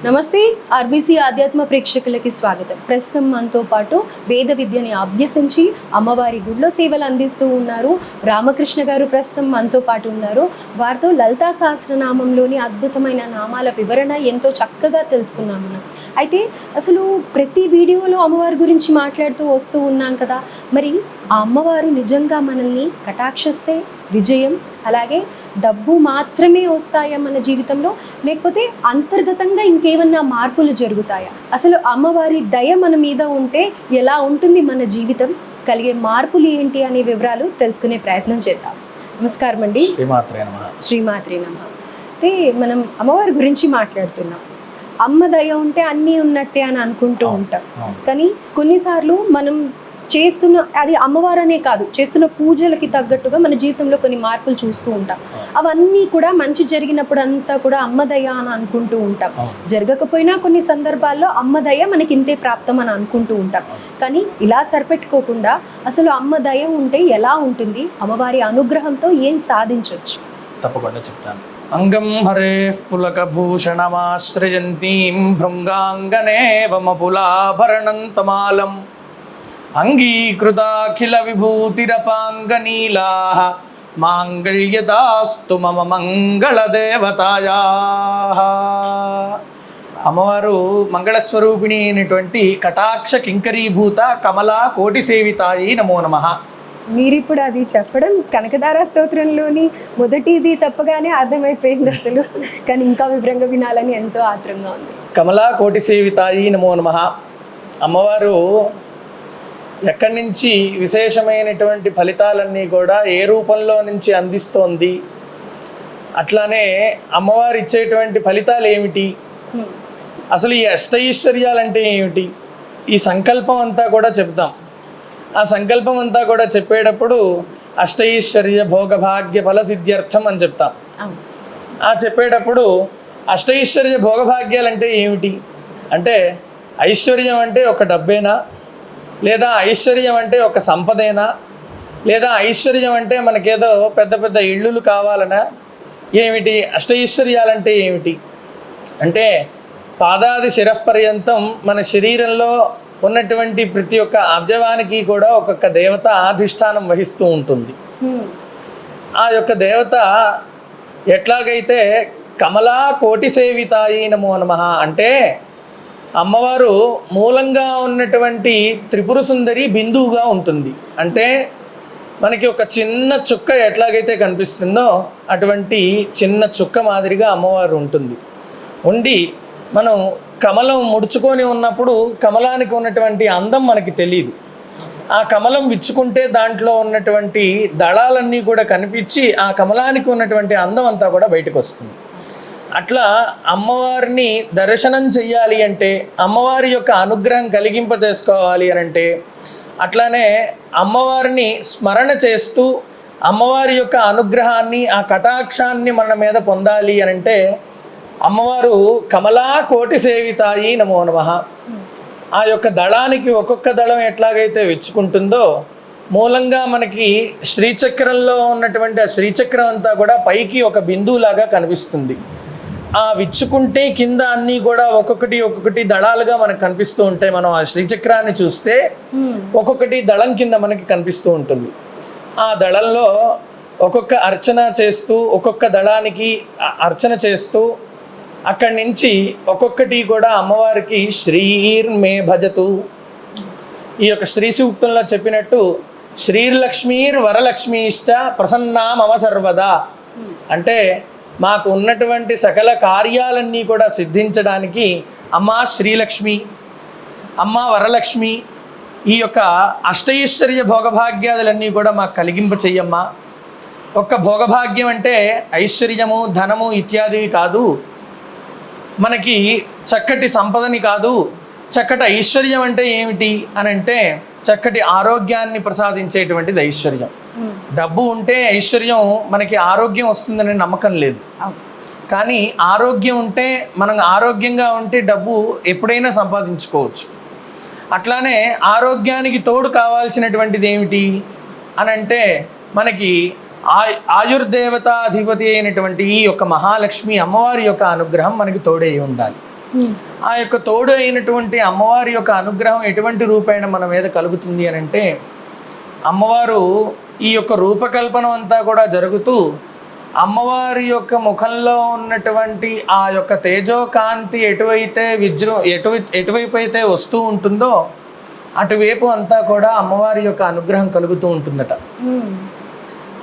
నమస్తే ఆర్బీసీ ఆధ్యాత్మ ప్రేక్షకులకి స్వాగతం. ప్రస్తుతం మనతో పాటు వేద విద్యని అభ్యసించి అమ్మవారి గుడిలో సేవలు అందిస్తూ ఉన్నారు రామకృష్ణ గారు. ప్రస్తుతం మనతో పాటు ఉన్నారు. వారితో లలితా సహస్రనామంలోని అద్భుతమైన నామాల వివరణ ఎంతో చక్కగా తెలుసుకున్నాం మనం. అయితే అసలు ప్రతి వీడియోలో అమ్మవారి గురించి మాట్లాడుతూ వస్తూ ఉన్నాం కదా, మరి ఆ అమ్మవారు నిజంగా మనల్ని కటాక్షిస్తే విజయం అలాగే డబ్బు మాత్రమే వస్తాయా మన జీవితంలో, లేకపోతే అంతర్గతంగా ఇంకేమన్నా మార్పులు జరుగుతాయా? అసలు అమ్మవారి దయ మన మీద ఉంటే ఎలా ఉంటుంది మన జీవితం, కలిగే మార్పులు ఏంటి అనే వివరాలు తెలుసుకునే ప్రయత్నం చేద్దాం. నమస్కారం అండి. శ్రీమాత్రే నమః. అయితే మనం అమ్మవారి గురించి మాట్లాడుతున్నాం. అమ్మ దయ ఉంటే అన్నీ ఉన్నట్టే అని అనుకుంటూ ఉంటాం, కానీ కొన్నిసార్లు మనం చేస్తున్న అది అమ్మవారనే కాదు, చేస్తున్న పూజలకి తగ్గట్టుగా మన జీవితంలో కొన్ని మార్పులు చూస్తూ ఉంటాం. అవన్నీ కూడా మంచి జరిగినప్పుడు అంతా కూడా అమ్మదయ అని అనుకుంటూ ఉంటాం. జరగకపోయినా కొన్ని సందర్భాల్లో అమ్మదయ మనకి ఇంతే ప్రాప్తం అని అనుకుంటూ ఉంటాం. కానీ ఇలా సరిపెట్టుకోకుండా అసలు అమ్మదయ ఉంటే ఎలా ఉంటుంది, అమ్మవారి అనుగ్రహంతో ఏం సాధించవచ్చు? తప్పకుండా చెప్తాను. అంగం హరే పులకభూషణమాశ్రయంతీం భృంగాంగనేవమపులాభరణంతమాలం అంగీకృతాఖిల విభూతిరపాంగనీలాః మాంగళ్యదాస్తు మమ మంగళదేవతాయాః. అమ్మవారు మంగళస్వరూపిణి అయినటువంటి కటాక్ష కింకరీభూత కమలా కోటి సేవితాయి నమో నమః. మీరిప్పుడు అది చెప్పడం కనకదార స్తోత్రంలోని మొదటిది చెప్పగానే అర్థమైపోయింది అసలు, కానీ ఇంకా వివరంగా వినాలని ఎంతో ఆత్రంగా ఉంది. కమలా కోటి సేవితాయి నమో నమః. అమ్మవారు ఎక్కడి నుంచి విశేషమైనటువంటి ఫలితాలన్నీ కూడా ఏ రూపంలో నుంచి అందిస్తోంది, అట్లానే అమ్మవారు ఇచ్చేటువంటి ఫలితాలు ఏమిటి, అసలు ఈ అష్టైశ్వర్యాలంటే ఏమిటి, ఈ సంకల్పం అంతా కూడా చెప్తాం. ఆ సంకల్పం అంతా కూడా చెప్పేటప్పుడు అష్టైశ్వర్య భోగభాగ్య ఫల సిద్ధ్యర్థం అని చెప్తాం. ఆ చెప్పేటప్పుడు అష్టైశ్వర్య భోగభాగ్యాలు అంటే ఏమిటి అంటే, ఐశ్వర్యం అంటే ఒక డబ్బేనా, లేదా ఐశ్వర్యం అంటే ఒక సంపదేనా, లేదా ఐశ్వర్యం అంటే మనకేదో పెద్ద పెద్ద ఇళ్ళు కావాలనా, ఏమిటి అష్టైశ్వర్యాలంటే ఏమిటి అంటే, పాదాది శిరఃపర్యంతం మన శరీరంలో ఉన్నటువంటి ప్రతి ఒక్క అవయవానికి కూడా ఒక్కొక్క దేవత అధిష్టానం వహిస్తూ ఉంటుంది. ఆ యొక్క దేవత ఎట్లాగైతే కమలా కోటి సేవితాయి నమో నమః అంటే, అమ్మవారు మూలంగా ఉన్నటువంటి త్రిపుర సుందరి బిందువుగా ఉంటుంది. అంటే మనకి ఒక చిన్న చుక్క ఎట్లాగైతే కనిపిస్తుందో అటువంటి చిన్న చుక్క మాదిరిగా అమ్మవారు ఉంటుంది. ఉండి మనం కమలం ముడుచుకొని ఉన్నప్పుడు కమలానికి ఉన్నటువంటి అందం మనకి తెలియదు. ఆ కమలం విచ్చుకుంటే దాంట్లో ఉన్నటువంటి దళాలన్నీ కూడా కనిపించి ఆ కమలానికి ఉన్నటువంటి అందం అంతా కూడా బయటకు వస్తుంది. అట్లా అమ్మవారిని దర్శనం చెయ్యాలి అంటే, అమ్మవారి యొక్క అనుగ్రహం కలిగింపజేసుకోవాలి అని అంటే, అట్లానే అమ్మవారిని స్మరణ చేస్తూ అమ్మవారి యొక్క అనుగ్రహాన్ని ఆ కటాక్షాన్ని మన మీద పొందాలి అని అంటే, అమ్మవారు కమలా కోటి సేవితాయి నమో నమః. ఆ యొక్క దళానికి ఒక్కొక్క దళం ఎట్లాగైతే విచ్చుకుంటుందో, మూలంగా మనకి శ్రీచక్రంలో ఉన్నటువంటి ఆ శ్రీచక్రం అంతా కూడా పైకి ఒక బిందువులాగా కనిపిస్తుంది. ఆ విచ్చుకుంటే కింద అన్నీ కూడా ఒక్కొక్కటి దళాలుగా మనకు కనిపిస్తూ ఉంటాయి. మనం ఆ శ్రీచక్రాన్ని చూస్తే ఒక్కొక్కటి దళం కింద మనకి కనిపిస్తూ ఉంటుంది. ఆ దళంలో ఒక్కొక్క అర్చన చేస్తూ, ఒక్కొక్క దళానికి అర్చన చేస్తూ, అక్కడి నుంచి ఒక్కొక్కటి కూడా అమ్మవారికి శ్రీర్మే భజతు, ఈ యొక్క శ్రీ సూక్తంలో చెప్పినట్టు శ్రీర్లక్ష్మీర్ వరలక్ష్మీశ్చ ప్రసన్నా మమ సర్వదా అంటే, మాకు ఉన్నటువంటి సకల కార్యాలన్నీ కూడా సిద్ధించడానికి అమ్మ శ్రీలక్ష్మి, అమ్మ వరలక్ష్మి, ఈ యొక్క అష్టైశ్వర్య భోగభాగ్యాదులన్నీ కూడా మాకు కలిగింప చెయ్యమ్మా. ఒక్క భోగభాగ్యం అంటే ఐశ్వర్యము ధనము ఇత్యాదివి కాదు, మనకి చక్కటి సంపదని కాదు. చక్కటి ఐశ్వర్యం అంటే ఏమిటి అని అంటే, చక్కటి ఆరోగ్యాన్ని ప్రసాదించేటువంటిది ఐశ్వర్యం. డబ్బు ఉంటే ఐశ్వర్యం, మనకి ఆరోగ్యం వస్తుందనే నమ్మకం లేదు. కానీ ఆరోగ్యం ఉంటే, మనం ఆరోగ్యంగా ఉంటే డబ్బు ఎప్పుడైనా సంపాదించుకోవచ్చు. అట్లానే ఆరోగ్యానికి తోడు కావాల్సినటువంటిది ఏమిటి అని అంటే, మనకి ఆయుర్దేవతాధిపతి అయినటువంటి ఈ యొక్క మహాలక్ష్మి అమ్మవారి యొక్క అనుగ్రహం మనకి తోడై ఉండాలి. ఆ యొక్క తోడు అయినటువంటి అమ్మవారి యొక్క అనుగ్రహం ఎటువంటి రూపేణ మన మీద కలుగుతుంది అని అంటే, అమ్మవారు ఈ యొక్క రూపకల్పన అంతా కూడా జరుగుతూ అమ్మవారి యొక్క ముఖంలో ఉన్నటువంటి ఆ యొక్క తేజోకాంతి ఎటువైపు అయితే వస్తూ ఉంటుందో అటువైపు అంతా కూడా అమ్మవారి యొక్క అనుగ్రహం కలుగుతూ ఉంటుందట.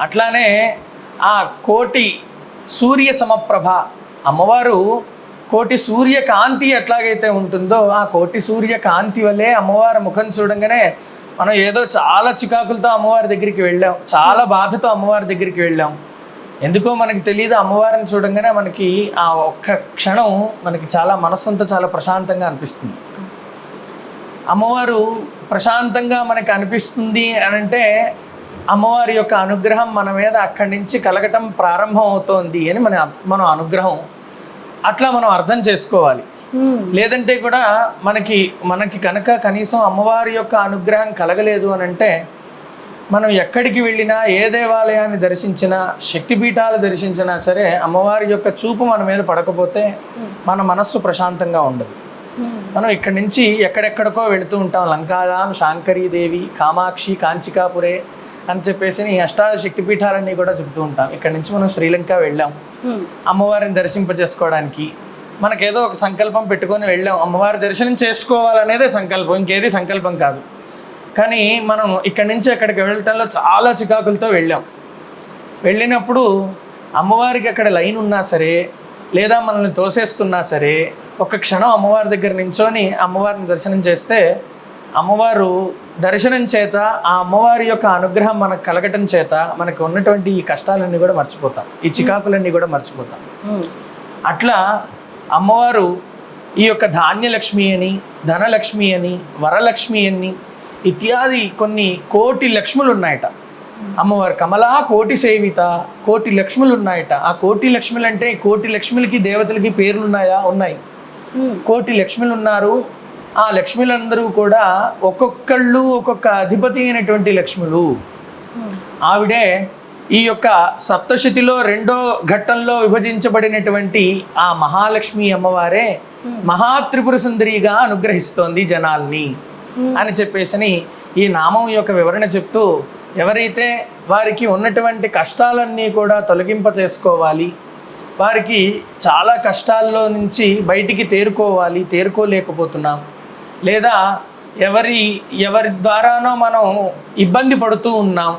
అట్లానే ఆ కోటి సూర్య సమప్రభ, అమ్మవారు కోటి సూర్యకాంతి ఎట్లాగైతే ఉంటుందో ఆ కోటి సూర్యకాంతి వల్లే అమ్మవారి ముఖం చూడంగానే మనం ఏదో చాలా చికాకులతో అమ్మవారి దగ్గరికి వెళ్ళాం, చాలా బాధతో అమ్మవారి దగ్గరికి వెళ్ళాం, ఎందుకో మనకి తెలియదు అమ్మవారిని చూడంగానే మనకి ఆ ఒక్క క్షణం మనకి చాలా మనస్సంతా చాలా ప్రశాంతంగా అనిపిస్తుంది. అమ్మవారు ప్రశాంతంగా మనకి అనిపిస్తుంది అని అంటే అమ్మవారి యొక్క అనుగ్రహం మన మీద అక్కడి నుంచి కలగటం ప్రారంభం అవుతోంది అని మన అనుగ్రహం అట్లా మనం అర్థం చేసుకోవాలి. లేదంటే కూడా మనకి కనుక కనీసం అమ్మవారి యొక్క అనుగ్రహం కలగలేదు అని అంటే మనం ఎక్కడికి వెళ్ళినా, ఏ దేవాలయాన్ని దర్శించినా, శక్తిపీఠాలు దర్శించినా సరే అమ్మవారి యొక్క చూపు మన మీద పడకపోతే మన మనస్సు ప్రశాంతంగా ఉండదు. మనం ఇక్కడి నుంచి ఎక్కడెక్కడికో వెళుతూ ఉంటాం, లంకాదాం, శాంకరీదేవి, కామాక్షి, కాంచికాపురే అని చెప్పేసి ఈ అష్టాద శక్తిపీఠాలన్నీ కూడా చెప్తూ ఉంటాం. ఇక్కడి నుంచి మనం శ్రీలంక వెళ్ళాం అమ్మవారిని దర్శింపజేసుకోవడానికి. మనకేదో ఒక సంకల్పం పెట్టుకొని వెళ్ళాం, అమ్మవారి దర్శనం చేసుకోవాలనేదే సంకల్పం, ఇంకేది సంకల్పం కాదు. కానీ మనం ఇక్కడి నుంచి అక్కడికి వెళ్ళటంలో చాలా చికాకులతో వెళ్ళినప్పుడు అమ్మవారికి అక్కడ లైన్ ఉన్నా సరే, లేదా మనల్ని తోసేస్తున్నా సరే, ఒక క్షణం అమ్మవారి దగ్గర నించొని అమ్మవారిని దర్శనం చేస్తే అమ్మవారు దర్శనం చేత, ఆ అమ్మవారి యొక్క అనుగ్రహం మనకు కలగటం చేత మనకు ఉన్నటువంటి ఈ కష్టాలన్నీ కూడా మర్చిపోతాం, ఈ చికాకులన్నీ కూడా మర్చిపోతాం. అట్లా అమ్మవారు ఈ యొక్క ధాన్యలక్ష్మి అని, ధనలక్ష్మి అని, వరలక్ష్మి అని ఇత్యాది కొన్ని కోటి లక్ష్ములు ఉన్నాయట. అమ్మవారు కమలా కోటి సేవిత, కోటి లక్ష్ములు ఉన్నాయట. ఆ కోటి లక్ష్ములు అంటే కోటి లక్ష్ములకి దేవతలకి పేర్లు ఉన్నాయా? ఉన్నాయి. కోటి లక్ష్ములు ఉన్నారు. ఆ లక్ష్ములందరూ కూడా ఒక్కొక్కళ్ళు ఒక్కొక్క అధిపతి అయినటువంటి లక్ష్ములు. ఆవిడే ఈ యొక్క సప్తశతిలో 2వ ఘట్టంలో విభజించబడినటువంటి ఆ మహాలక్ష్మి అమ్మవారే మహాత్రిపుర సుందరిగా అనుగ్రహిస్తోంది జనాల్ని అని చెప్పేసి ఈ నామం యొక్క వివరణ చెప్తూ, ఎవరైతే వారికి ఉన్నటువంటి కష్టాలన్నీ కూడా తొలగింప చేసుకోవాలి, వారికి చాలా కష్టాల్లో నుంచి బయటికి తేరుకోలేకపోతున్నాం, లేదా ఎవరి ద్వారానో మనం ఇబ్బంది పడుతూ ఉన్నాం,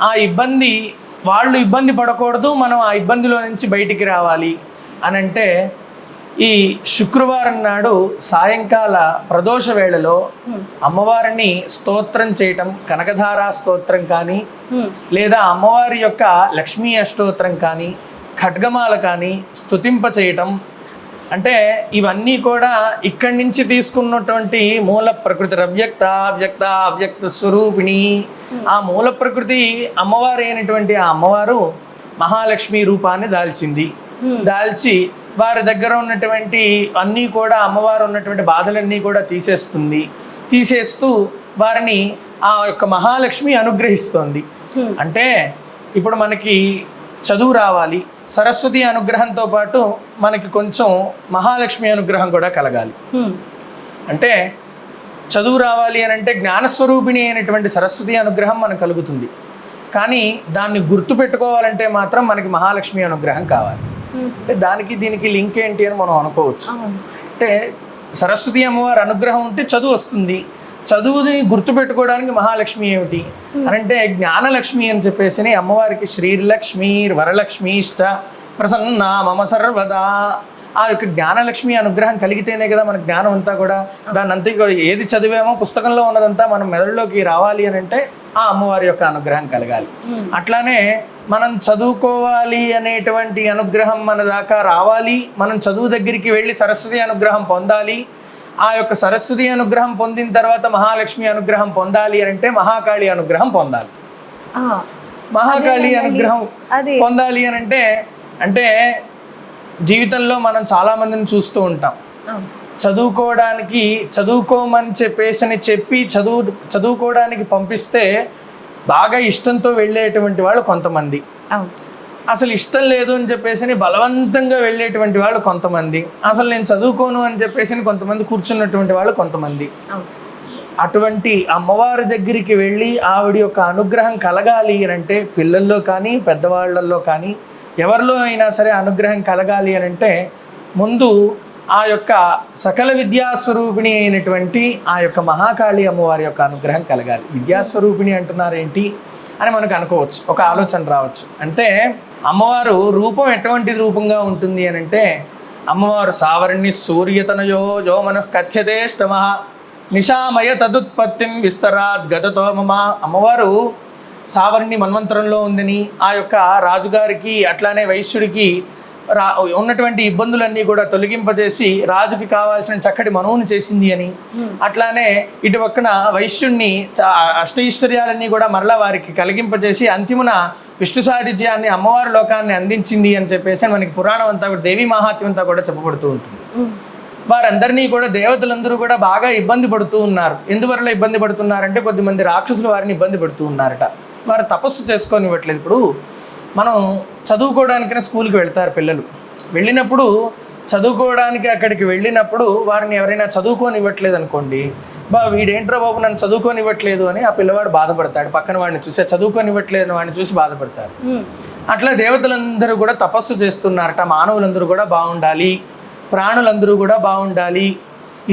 ఆ వాళ్ళు ఇబ్బంది పడకూడదు, మనం ఆ ఇబ్బందిలో నుంచి బయటికి రావాలి అని అంటే ఈ శుక్రవారం నాడు సాయంకాల ప్రదోష వేళలో అమ్మవారిని స్తోత్రం చేయటం, కనకధారా స్తోత్రం కానీ, లేదా అమ్మవారి యొక్క లక్ష్మీ అష్టోత్రం కానీ, ఖడ్గమాల కానీ స్తుతింప చేయటం, అంటే ఇవన్నీ కూడా ఇక్కడి నుంచి తీసుకున్నటువంటి మూల ప్రకృతి అవ్యక్త స్వరూపిణి. ఆ మూల ప్రకృతి అమ్మవారు అయినటువంటి ఆ అమ్మవారు మహాలక్ష్మి రూపాన్ని దాల్చి వారి దగ్గర ఉన్నటువంటి అన్నీ కూడా అమ్మవారు ఉన్నటువంటి బాధలన్నీ కూడా తీసేస్తూ వారిని ఆ యొక్క మహాలక్ష్మి అనుగ్రహిస్తోంది. అంటే ఇప్పుడు మనకి చదువు రావాలి, సరస్వతి అనుగ్రహంతో పాటు మనకి కొంచెం మహాలక్ష్మి అనుగ్రహం కూడా కలగాలి. అంటే చదువు రావాలి అని అంటే జ్ఞానస్వరూపిణి అయినటువంటి సరస్వతి అనుగ్రహం మనకు కలుగుతుంది. కానీ దాన్ని గుర్తు పెట్టుకోవాలంటే మాత్రం మనకి మహాలక్ష్మి అనుగ్రహం కావాలి. అంటే దానికి దీనికి లింక్ ఏంటి అని మనం అనుకోవచ్చు. అంటే సరస్వతి అమ్మవారి అనుగ్రహం ఉంటే చదువు వస్తుంది, చదువుని గుర్తుపెట్టుకోవడానికి మహాలక్ష్మి ఏమిటి అని అంటే జ్ఞానలక్ష్మి అని చెప్పేసి అమ్మవారికి శ్రీలక్ష్మి వరలక్ష్మిష్ట ప్రసన్న మమ సర్వదా. ఆ యొక్క జ్ఞానలక్ష్మి అనుగ్రహం కలిగితేనే కదా మన జ్ఞానం అంతా కూడా, దాన్ని అంతా కూడా ఏది చదివామో పుస్తకంలో ఉన్నదంతా మనం మెదడులోకి రావాలి అని అంటే ఆ అమ్మవారి యొక్క అనుగ్రహం కలగాలి. అట్లానే మనం చదువుకోవాలి అనేటువంటి అనుగ్రహం మన దాకా రావాలి, మనం చదువు దగ్గరికి వెళ్ళి సరస్వతి అనుగ్రహం పొందాలి. ఆ యొక్క సరస్వతి అనుగ్రహం పొందిన తర్వాత మహాలక్ష్మి అనుగ్రహం పొందాలి అని అంటే మహాకాళి అనుగ్రహం పొందాలి. మహాకాళి అనుగ్రహం పొందాలి అని అంటే జీవితంలో మనం చాలా మందిని చూస్తూ ఉంటాం, చదువుకోమని చెప్పి చదువుకోవడానికి పంపిస్తే బాగా ఇష్టంతో వెళ్ళేటువంటి వాళ్ళు కొంతమంది. అసలు ఇష్టం లేదు అని చెప్పేసి బలవంతంగా వెళ్ళేటువంటి వాళ్ళు కొంతమంది, అసలు నేను చదువుకోను అని చెప్పేసి కొంతమంది కూర్చున్నటువంటి వాళ్ళు కొంతమంది. అటువంటి అమ్మవారి దగ్గరికి వెళ్ళి ఆవిడ యొక్క అనుగ్రహం కలగాలి అని అంటే పిల్లల్లో కానీ పెద్దవాళ్ళల్లో కానీ ఎవరిలో అయినా సరే అనుగ్రహం కలగాలి అని అంటే ముందు ఆ యొక్క సకల విద్యాస్వరూపిణి అయినటువంటి ఆ యొక్క మహాకాళి అమ్మవారి యొక్క అనుగ్రహం కలగాలి. విద్యాస్వరూపిణి అంటున్నారేంటి అని మనకు అనుకోవచ్చు, ఒక ఆలోచన రావచ్చు. అంటే అమ్మవారు రూపం ఎటువంటి రూపంగా ఉంటుంది అని అంటే అమ్మవారు సావర్ణి సూర్యతనయో యో మనః కథ్యతేష్టమ నిశామయ తదుత్పత్తిం విస్తరాద్ గతతో మమ. అమ్మవారు సావర్ణి మన్వంతరంలో ఉందని, ఆ యొక్క రాజుగారికి అట్లానే వైశ్యుడికి ఉన్నటువంటి ఇబ్బందులన్నీ కూడా తొలగింపజేసి రాజుకి కావాల్సిన చక్కటి మనువును చేసింది అని, అట్లానే ఇటు పక్కన వైశ్యుణ్ణి అష్టైశ్వర్యాలన్నీ కూడా మరలా వారికి కలిగింపజేసి అంతిమున విష్ణు సాహిత్యాన్ని అమ్మవారి లోకాన్ని అందించింది అని చెప్పేసి మనకి పురాణం అంతా కూడా దేవీ మహాత్మ్యం అంతా కూడా చెప్పబడుతూ ఉంటుంది. వారందరినీ కూడా దేవతలందరూ కూడా బాగా ఇబ్బంది పడుతూ ఉన్నారు. ఎందువల్ల ఇబ్బంది పడుతున్నారంటే కొద్దిమంది రాక్షసులు వారిని ఇబ్బంది పడుతూ ఉన్నారట. వారు తపస్సు చేసుకొనివ్వట్లేదు. ఇప్పుడు మనం చదువుకోవడానికైనా స్కూల్కి వెళ్తారు పిల్లలు, వెళ్ళినప్పుడు చదువుకోవడానికి అక్కడికి వెళ్ళినప్పుడు వారిని ఎవరైనా చదువుకోనివ్వట్లేదు అనుకోండి, వీడేంట్రా బాబు నన్ను చదువుకోనివ్వట్లేదు అని ఆ పిల్లవాడు బాధపడతాడు. పక్కన వాడిని చూసి చదువుకోనివ్వట్లేదు వాడిని చూసి బాధపడతారు. అట్లా దేవతలందరూ కూడా తపస్సు చేస్తున్నారట. మానవులందరూ కూడా బాగుండాలి, ప్రాణులందరూ కూడా బాగుండాలి,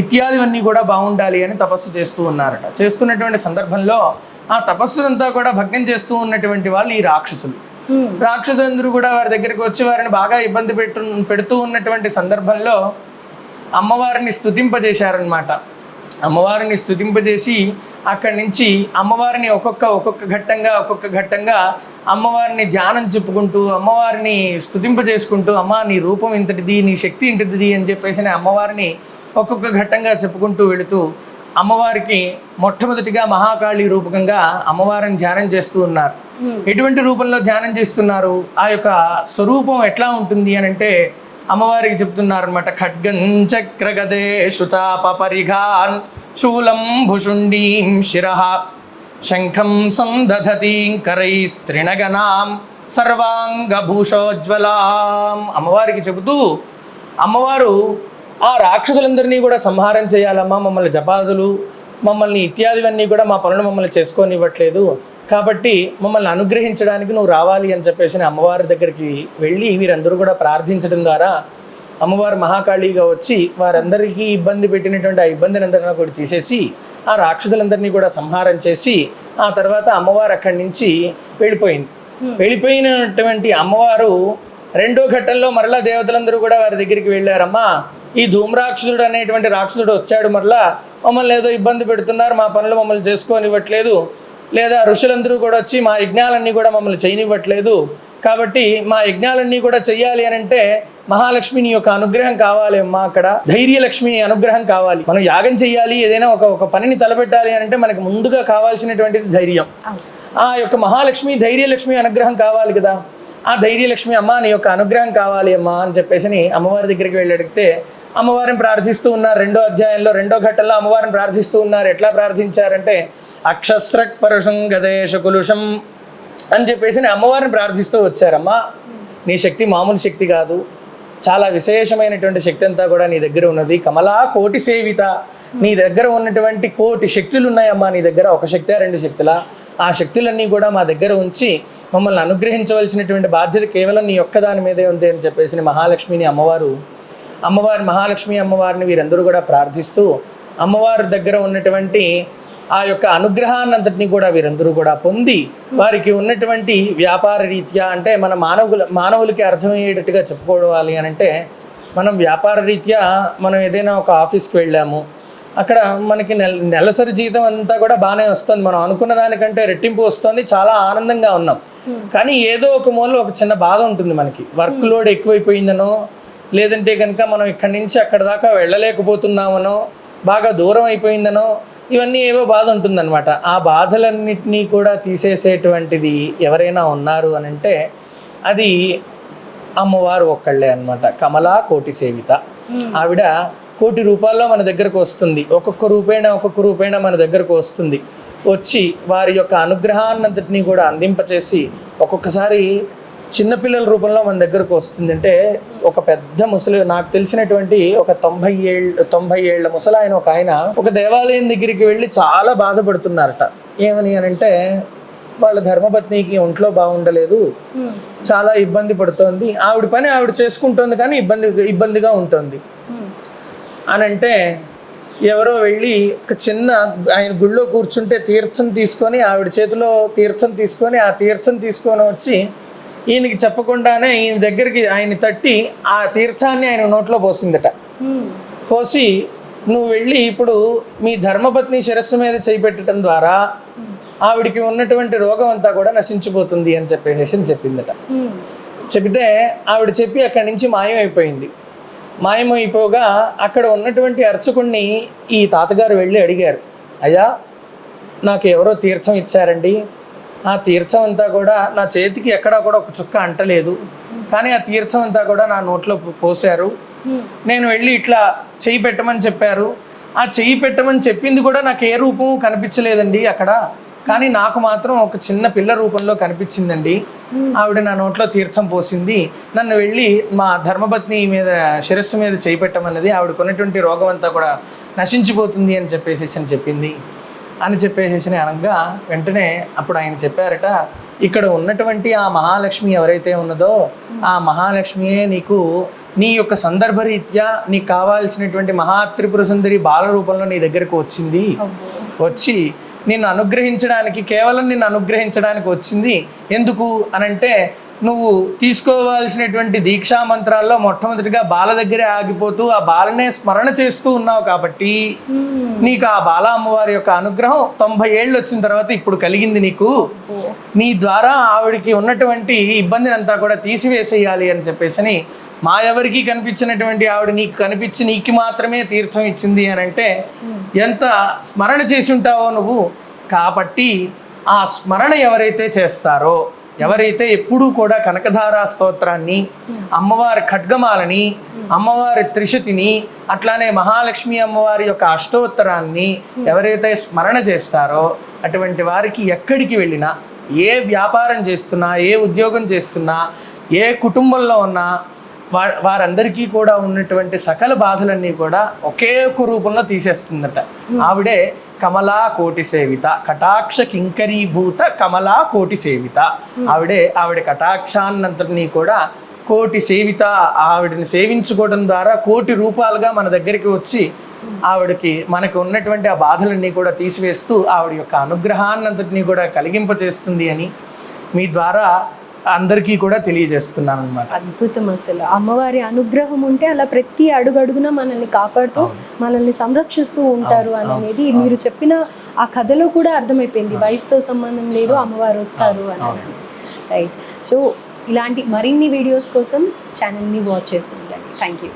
ఇత్యాదివన్నీ కూడా బాగుండాలి అని తపస్సు చేస్తూ ఉన్నారట. చేస్తున్నటువంటి సందర్భంలో ఆ తపస్సునంతా కూడా భగ్నం చేస్తూ ఉన్నటువంటి వాళ్ళు ఈ రాక్షసులు. రాక్షసులందరూ కూడా వారి దగ్గరికి వచ్చి వారిని బాగా ఇబ్బంది పెడుతూ ఉన్నటువంటి సందర్భంలో అమ్మవారిని స్తుతింపజేశారనమాట. అమ్మవారిని స్తుతింపజేసి అక్కడి నుంచి అమ్మవారిని ఒక్కొక్క ఘట్టంగా అమ్మవారిని ధ్యానం చెప్పుకుంటూ అమ్మవారిని స్తుతింపజేసుకుంటూ, అమ్మ నీ రూపం ఇంతటిది, నీ శక్తి ఇంటిది అని చెప్పేసి అమ్మవారిని ఒక్కొక్క ఘట్టంగా చెప్పుకుంటూ వెళుతూ అమ్మవారికి మొట్టమొదటిగా మహాకాళి రూపకంగా అమ్మవారిని ధ్యానం చేస్తూ ఉన్నారు. ఎటువంటి రూపంలో ధ్యానం చేస్తున్నారు, ఆ యొక్క స్వరూపం ఎట్లా ఉంటుంది అని అంటే అమ్మవారికి చెప్తున్నారు అనమాట. ఖడ్గం చక్రగదే శుచాప పరిఘాన్ శూలం భుషుండీం శిరః శంఖం సందధతీం కరైస్త్రిణగణాం సర్వాంగభూషోజ్వలాం. అమ్మవారికి చెబుతూ అమ్మవారు ఆ రాక్షసులందరినీ కూడా సంహారం చేయాలమ్మా, మమ్మల్ని జపాదులు మమ్మల్ని ఇత్యాదివన్నీ కూడా మా పనులు మమ్మల్ని చేసుకోనివ్వట్లేదు, కాబట్టి మమ్మల్ని అనుగ్రహించడానికి నువ్వు రావాలి అని చెప్పేసి అమ్మవారి దగ్గరికి వెళ్ళి వీరందరూ కూడా ప్రార్థించడం ద్వారా అమ్మవారు మహాకాళిగా వచ్చి వారందరికీ ఇబ్బంది పెట్టినటువంటి ఆ ఇబ్బందిని అందరినీ కూడా తీసేసి ఆ రాక్షసులందరినీ కూడా సంహారం చేసి ఆ తర్వాత అమ్మవారు అక్కడి నుంచి వెళ్ళిపోయింది. వెళ్ళిపోయినటువంటి అమ్మవారు రెండో ఘట్టంలో మరలా దేవతలందరూ కూడా వారి దగ్గరికి వెళ్ళారమ్మా, ఈ ధూమ్రాక్షసుడు అనేటువంటి రాక్షసుడు వచ్చాడు, మరలా మమ్మల్ని ఏదో ఇబ్బంది పెడుతున్నారు, మా పనులు మమ్మల్ని చేసుకోనివ్వట్లేదు, లేదా ఋషులందరూ కూడా వచ్చి మా యజ్ఞాలన్నీ కూడా మమ్మల్ని చేయనివ్వట్లేదు, కాబట్టి మా యజ్ఞాలన్నీ కూడా చెయ్యాలి అని అంటే మహాలక్ష్మిని యొక్క అనుగ్రహం కావాలి అమ్మా, అక్కడ ధైర్యలక్ష్మి అనుగ్రహం కావాలి. మనం యాగం చెయ్యాలి, ఏదైనా ఒక పనిని తలపెట్టాలి అని అంటే మనకు ముందుగా కావాల్సినటువంటిది ధైర్యం. ఆ యొక్క మహాలక్ష్మి ధైర్యలక్ష్మి అనుగ్రహం కావాలి కదా, ఆ ధైర్యలక్ష్మి అమ్మ నీ యొక్క అనుగ్రహం కావాలి అమ్మా అని చెప్పేసి అమ్మవారి దగ్గరికి వెళ్ళి అడిగితే అమ్మవారిని ప్రార్థిస్తూ ఉన్నారు. రెండో అధ్యాయంలో రెండో ఘట్టంలో అమ్మవారిని ప్రార్థిస్తూ ఉన్నారు. ఎట్లా ప్రార్థించారంటే అక్షస్రక్ పరుషం గదేశ కులుషం అని చెప్పేసి అమ్మవారిని ప్రార్థిస్తూ వచ్చారమ్మా. నీ శక్తి మామూలు శక్తి కాదు, చాలా విశేషమైనటువంటి శక్తి అంతా కూడా నీ దగ్గర ఉన్నది. కమలా కోటి సేవిత, నీ దగ్గర ఉన్నటువంటి కోటి శక్తులు ఉన్నాయమ్మా నీ దగ్గర, ఒక శక్తి రెండు శక్తుల, ఆ శక్తులన్నీ కూడా మా దగ్గర ఉంచి మమ్మల్ని అనుగ్రహించవలసినటువంటి బాధ్యత కేవలం నీ ఒక్కదాని మీదే ఉంది అని చెప్పేసి మహాలక్ష్మిని మహాలక్ష్మి అమ్మవారిని వీరందరూ కూడా ప్రార్థిస్తూ అమ్మవారి దగ్గర ఉన్నటువంటి ఆ యొక్క అనుగ్రహాన్నంతటినీ కూడా వీరందరూ కూడా పొంది వారికి ఉన్నటువంటి వ్యాపార రీత్యా, అంటే మన మానవులకి అర్థమయ్యేటట్టుగా చెప్పుకోవాలి అని అంటే మనం వ్యాపార రీత్యా మనం ఏదైనా ఒక ఆఫీస్కి వెళ్ళాము, అక్కడ మనకి నెలసరి జీతం అంతా కూడా బాగానే వస్తుంది, మనం అనుకున్న దానికంటే రెట్టింపు వస్తుంది, చాలా ఆనందంగా ఉన్నాం. కానీ ఏదో ఒక మూలలో ఒక చిన్న బాధ ఉంటుంది మనకి, వర్క్ లోడ్ ఎక్కువైపోయిందనో, లేదంటే కనుక మనం ఇక్కడి నుంచి అక్కడ దాకా వెళ్ళలేకపోతున్నామనో, బాగా దూరం అయిపోయిందనో, ఇవన్నీ ఏవో బాధ ఉంటుందన్నమాట. ఆ బాధలన్నిటినీ కూడా తీసేసేటువంటిది ఎవరైనా ఉన్నారు అని అంటే అది అమ్మవారు ఒక్కళ్ళే అన్నమాట. కమలా కోటి సేవిత. ఆవిడ కోటి రూపాల్లో మన దగ్గరకు వస్తుంది, ఒక్కొక్క రూపేణ మన దగ్గరకు వస్తుంది. వచ్చి వారి యొక్క అనుగ్రహాన్నంతటినీ కూడా అందింపచేసి ఒక్కొక్కసారి చిన్నపిల్లల రూపంలో మన దగ్గరకు వస్తుంది. అంటే ఒక పెద్ద ముసలి, నాకు తెలిసినటువంటి ఒక 90 ఏళ్ల ముసలాయన ఒక ఆయన ఒక దేవాలయం దగ్గరికి వెళ్ళి చాలా బాధపడుతున్నారట. ఏమని అని అంటే వాళ్ళ ధర్మపత్నికి ఒంట్లో బాగుండలేదు, చాలా ఇబ్బంది పడుతోంది, ఆవిడ పని ఆవిడ చేసుకుంటోంది కానీ ఇబ్బందిగా ఉంటుంది అని అంటే, ఎవరో వెళ్ళి ఒక చిన్న ఆయన గుళ్ళో కూర్చుంటే తీర్థం తీసుకొని ఆవిడ చేతిలో తీర్థం తీసుకొని ఆ తీర్థం తీసుకొని వచ్చి ఈయనకి చెప్పకుండానే ఈయన దగ్గరికి ఆయన తట్టి ఆ తీర్థాన్ని ఆయన నోట్లో పోసిందట. పోసి నువ్వు వెళ్ళి ఇప్పుడు మీ ధర్మపత్ని శిరస్సు మీద చేయిపెట్టడం ద్వారా ఆవిడికి ఉన్నటువంటి రోగం అంతా కూడా నశించిపోతుంది అని చెప్పేసి చెప్పిందట. చెబితే ఆవిడ చెప్పి అక్కడి నుంచి మాయమైపోయింది. మాయమైపోగా అక్కడ ఉన్నటువంటి అర్చకుణ్ణి ఈ తాతగారు వెళ్ళి అడిగారు, అయ్యా నాకు ఎవరో తీర్థం ఇచ్చారండి, ఆ తీర్థం అంతా కూడా నా చేతికి ఎక్కడా కూడా ఒక చుక్క అంటలేదు, కానీ ఆ తీర్థం అంతా కూడా నా నోట్లో పోసారు, నేను వెళ్ళి ఇట్లా చెయ్యి పెట్టమని చెప్పారు, ఆ చెయ్యి పెట్టమని చెప్పింది కూడా నాకు ఏ రూపం కనిపించలేదండి అక్కడ, కానీ నాకు మాత్రం ఒక చిన్న పిల్ల రూపంలో కనిపించిందండి, ఆవిడ నా నోట్లో తీర్థం పోసింది, నన్ను వెళ్ళి మా ధర్మపత్ని మీద శిరస్సు మీద చేయి పెట్టమన్నది, ఆవిడకు ఉన్నటువంటి రోగం అంతా కూడా నశించిపోతుంది అని చెప్పింది అని చెప్పేసి అనగా వెంటనే అప్పుడు ఆయన చెప్పారట, ఇక్కడ ఉన్నటువంటి ఆ మహాలక్ష్మి ఎవరైతే ఉన్నదో ఆ మహాలక్ష్మియే నీకు నీ యొక్క సందర్భరీత్యా నీకు కావాల్సినటువంటి మహాత్రిపుర సుందరి బాల రూపంలో నీ దగ్గరకు వచ్చింది, వచ్చి నిన్ను అనుగ్రహించడానికి, కేవలం నిన్ను అనుగ్రహించడానికి వచ్చింది. ఎందుకు అనంటే నువ్వు తీసుకోవాల్సినటువంటి దీక్షా మంత్రాల్లో మొట్టమొదటిగా బాల దగ్గరే ఆగిపోతూ ఆ బాలనే స్మరణ చేస్తూ ఉన్నావు కాబట్టి నీకు ఆ బాల అమ్మవారి యొక్క అనుగ్రహం 90 ఏళ్ళు వచ్చిన తర్వాత ఇప్పుడు కలిగింది నీకు. నీ ద్వారా ఆవిడికి ఉన్నటువంటి ఇబ్బందిని అంతా కూడా తీసివేసేయాలి అని చెప్పేసి మా ఎవరికి కనిపించినటువంటి ఆవిడ నీకు కనిపించి నీకు మాత్రమే తీర్థం ఇచ్చింది అని అంటే ఎంత స్మరణ చేసి ఉంటావో నువ్వు. కాబట్టి ఆ స్మరణ ఎవరైతే చేస్తారో, ఎవరైతే ఎప్పుడూ కూడా కనకధారా స్తోత్రాన్ని, అమ్మవారి ఖడ్గమాలని, అమ్మవారి త్రిశతిని, అట్లానే మహాలక్ష్మి అమ్మవారి యొక్క అష్టోత్తరాన్ని ఎవరైతే స్మరణ చేస్తారో అటువంటి వారికి ఎక్కడికి వెళ్ళినా, ఏ వ్యాపారం చేస్తున్నా, ఏ ఉద్యోగం చేస్తున్నా, ఏ కుటుంబంలో ఉన్నా వారందరికీ కూడా ఉన్నటువంటి సకల బాధలన్నీ కూడా ఒకే ఒక రూపంలో తీసేస్తుందట. ఆవిడే కమలా కోటి సేవిత, కటాక్ష కింకరీభూత కమలా కోటి సేవిత. ఆవిడ కటాక్షాన్నంతటినీ కూడా కోటి సేవిత, ఆవిడని సేవించుకోవడం ద్వారా కోటి రూపాలుగా మన దగ్గరికి వచ్చి ఆవిడకి మనకు ఉన్నటువంటి ఆ బాధలన్నీ కూడా తీసివేస్తూ ఆవిడ యొక్క అనుగ్రహాన్నంతటినీ కూడా కలిగింపచేస్తుంది అని మీ ద్వారా అందరికీ కూడా తెలియజేస్తున్నాను అన్నమాట. అద్భుతం. అసలు అమ్మవారి అనుగ్రహం ఉంటే అలా ప్రతి అడుగడుగున మనల్ని కాపాడుతూ మనల్ని సంరక్షిస్తూ ఉంటారు అనేది మీరు చెప్పిన ఆ కథలో కూడా అర్థమైపోయింది. వయసుతో సంబంధం లేదు, అమ్మవారు వస్తారు అని. రైట్. సో ఇలాంటి మరిన్ని వీడియోస్ కోసం ఛానల్ని వాచ్ చేస్తుండండి. Thank you.